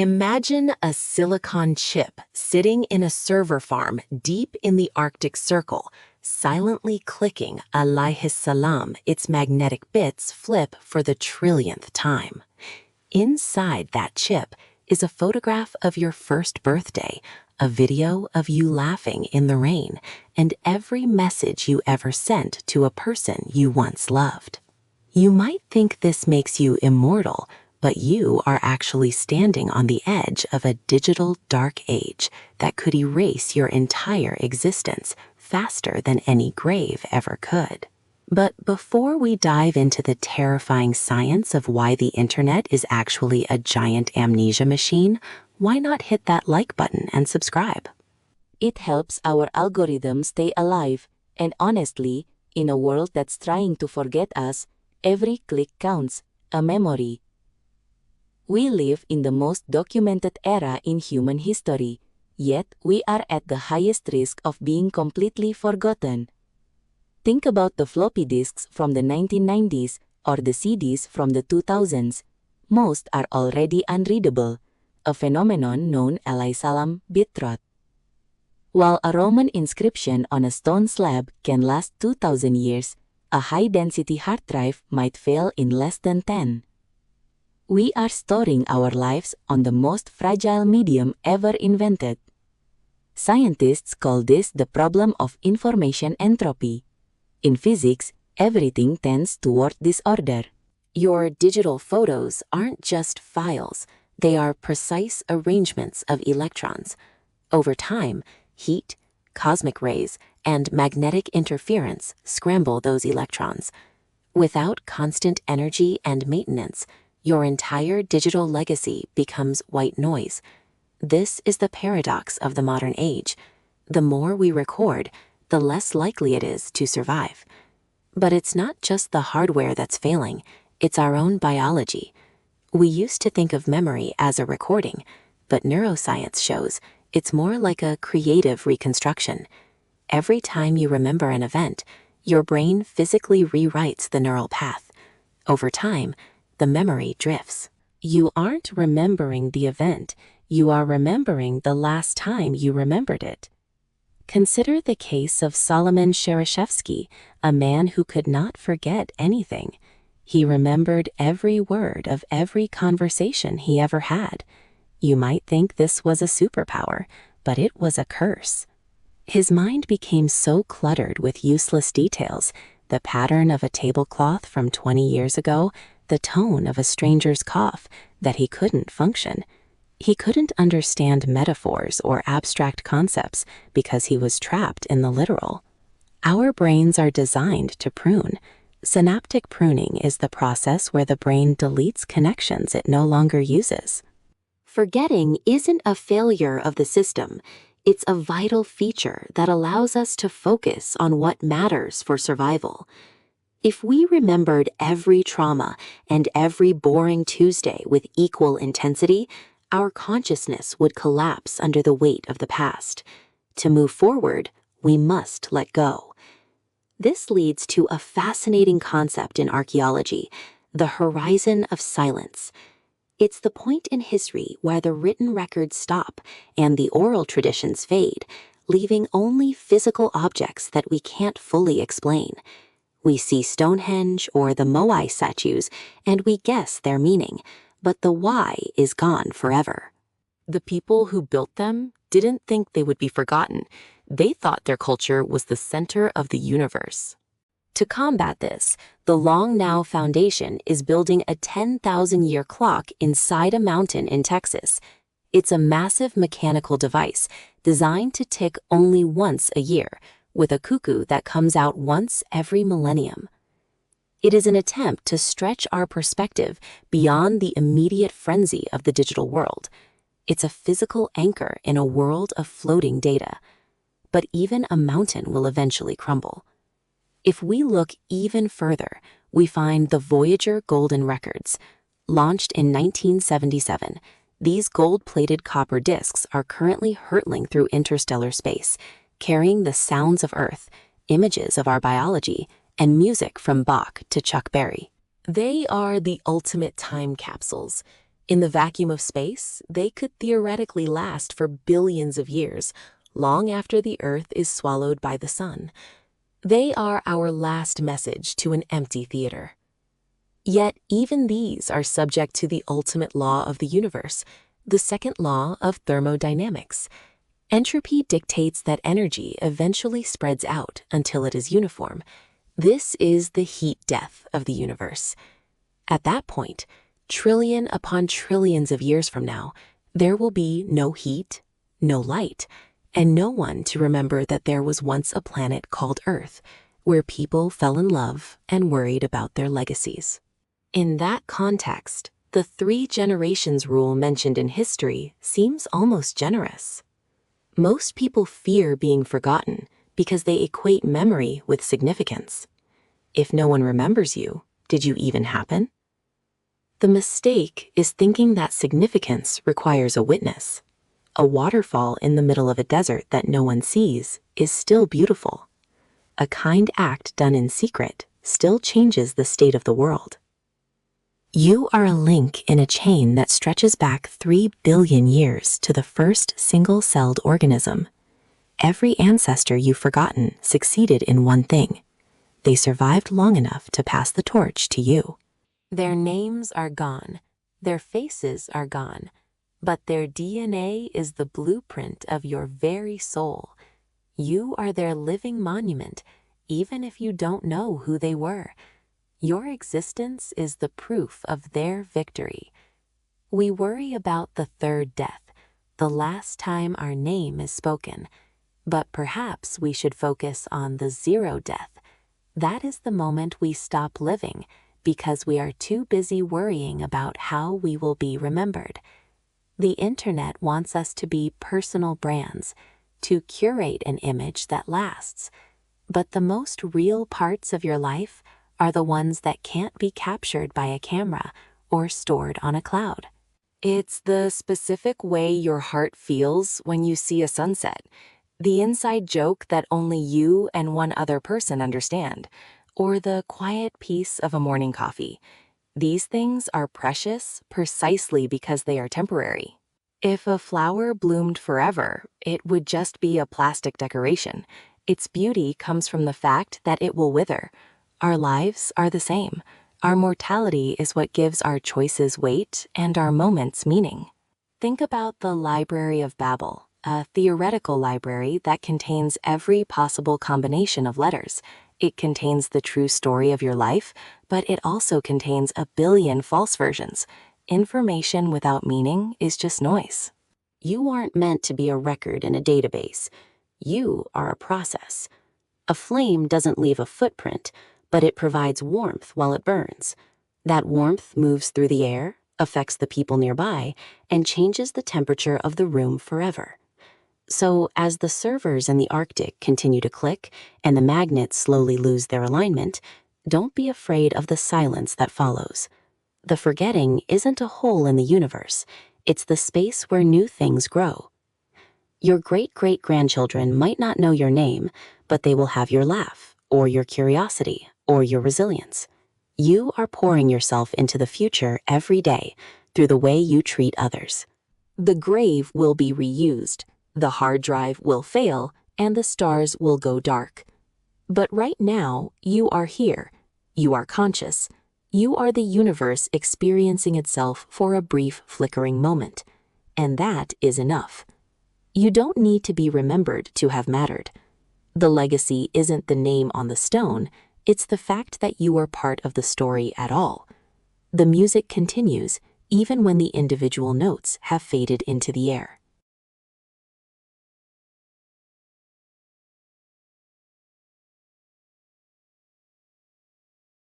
Imagine a silicon chip sitting in a server farm deep in the Arctic Circle, silently clicking alayhis salam, its magnetic bits flip for the trillionth time. Inside that chip is a photograph of your first birthday, a video of you laughing in the rain, and every message you ever sent to a person you once loved. You might think this makes you immortal, but you are actually standing on the edge of a digital dark age that could erase your entire existence faster than any grave ever could. But before we dive into the terrifying science of why the internet is actually a giant amnesia machine, why not hit that like button and subscribe? It helps our algorithm stay alive, and honestly, in a world that's trying to forget us, every click counts, a memory. We live in the most documented era in human history, yet we are at the highest risk of being completely forgotten. Think about the floppy disks from the 1990s or the CDs from the 2000s. Most are already unreadable, a phenomenon known as salam bit rot. While a Roman inscription on a stone slab can last 2,000 years, a high-density hard drive might fail in less than 10. We are storing our lives on the most fragile medium ever invented. Scientists call this the problem of information entropy. In physics, everything tends toward disorder. Your digital photos aren't just files, they are precise arrangements of electrons. Over time, heat, cosmic rays, and magnetic interference scramble those electrons. Without constant energy and maintenance, your entire digital legacy becomes white noise. This is the paradox of the modern age. The more we record, the less likely it is to survive. But it's not just the hardware that's failing, it's our own biology. We used to think of memory as a recording, but neuroscience shows it's more like a creative reconstruction. Every time you remember an event, your brain physically rewrites the neural path. Over time, the memory drifts. You aren't remembering the event, you are remembering the last time you remembered it. Consider the case of Solomon Shereshevsky, a man who could not forget anything. He remembered every word of every conversation he ever had. You might think this was a superpower, but it was a curse. His mind became so cluttered with useless details, the pattern of a tablecloth from 20 years ago, the tone of a stranger's cough, that he couldn't function. He couldn't understand metaphors or abstract concepts because he was trapped in the literal. Our brains are designed to prune. Synaptic pruning is the process where the brain deletes connections it no longer uses. Forgetting isn't a failure of the system. It's a vital feature that allows us to focus on what matters for survival. If we remembered every trauma and every boring Tuesday with equal intensity, our consciousness would collapse under the weight of the past. To move forward, we must let go. This leads to a fascinating concept in archaeology, the horizon of silence. It's the point in history where the written records stop and the oral traditions fade, leaving only physical objects that we can't fully explain. We see Stonehenge or the Moai statues, and we guess their meaning, but the why is gone forever. The people who built them didn't think they would be forgotten. They thought their culture was the center of the universe. To combat this, the Long Now Foundation is building a 10,000-year clock inside a mountain in Texas. It's a massive mechanical device designed to tick only once a year, with a cuckoo that comes out once every millennium. It is an attempt to stretch our perspective beyond the immediate frenzy of the digital world. It's a physical anchor in a world of floating data. But even a mountain will eventually crumble. If we look even further, we find the Voyager Golden Records. Launched in 1977, these gold-plated copper discs are currently hurtling through interstellar space, carrying the sounds of Earth, images of our biology, and music from Bach to Chuck Berry. They are the ultimate time capsules. In the vacuum of space, they could theoretically last for billions of years, long after the Earth is swallowed by the sun. They are our last message to an empty theater. Yet even these are subject to the ultimate law of the universe, the second law of thermodynamics. Entropy dictates that energy eventually spreads out until it is uniform. This is the heat death of the universe. At that point, trillion upon trillions of years from now, there will be no heat, no light, and no one to remember that there was once a planet called Earth, where people fell in love and worried about their legacies. In that context, the 3 generations rule mentioned in history seems almost generous. Most people fear being forgotten because they equate memory with significance. If no one remembers you, did you even happen? The mistake is thinking that significance requires a witness. A waterfall in the middle of a desert that no one sees is still beautiful. A kind act done in secret still changes the state of the world. You are a link in a chain that stretches back 3 billion years to the first single-celled organism. Every ancestor you've forgotten succeeded in one thing. They survived long enough to pass the torch to you. Their names are gone, their faces are gone, but their DNA is the blueprint of your very soul. You are their living monument, even if you don't know who they were. Your existence is the proof of their victory. We worry about the third death, the last time our name is spoken, but perhaps we should focus on the 0 death. That is the moment we stop living, because we are too busy worrying about how we will be remembered. The internet wants us to be personal brands, to curate an image that lasts. But the most real parts of your life are the ones that can't be captured by a camera or stored on a cloud. It's the specific way your heart feels when you see a sunset, the inside joke that only you and one other person understand, or the quiet peace of a morning coffee. These things are precious precisely because they are temporary. If a flower bloomed forever, it would just be a plastic decoration. Its beauty comes from the fact that it will wither. Our lives are the same. Our mortality is what gives our choices weight and our moments meaning. Think about the Library of Babel, a theoretical library that contains every possible combination of letters. It contains the true story of your life, but it also contains a billion false versions. Information without meaning is just noise. You aren't meant to be a record in a database. You are a process. A flame doesn't leave a footprint, but it provides warmth while it burns. That warmth moves through the air, affects the people nearby, and changes the temperature of the room forever. So as the servers in the Arctic continue to click and the magnets slowly lose their alignment, don't be afraid of the silence that follows. The forgetting isn't a hole in the universe. It's the space where new things grow. Your great-great-grandchildren might not know your name, but they will have your laugh, or your curiosity, or your resilience. You are pouring yourself into the future every day through the way you treat others. The grave will be reused. The hard drive will fail, and the stars will go dark. But right now, you are here. You are conscious. You are the universe experiencing itself for a brief flickering moment. And that is enough. You don't need to be remembered to have mattered. The legacy isn't the name on the stone, it's the fact that you are part of the story at all. The music continues, even when the individual notes have faded into the air.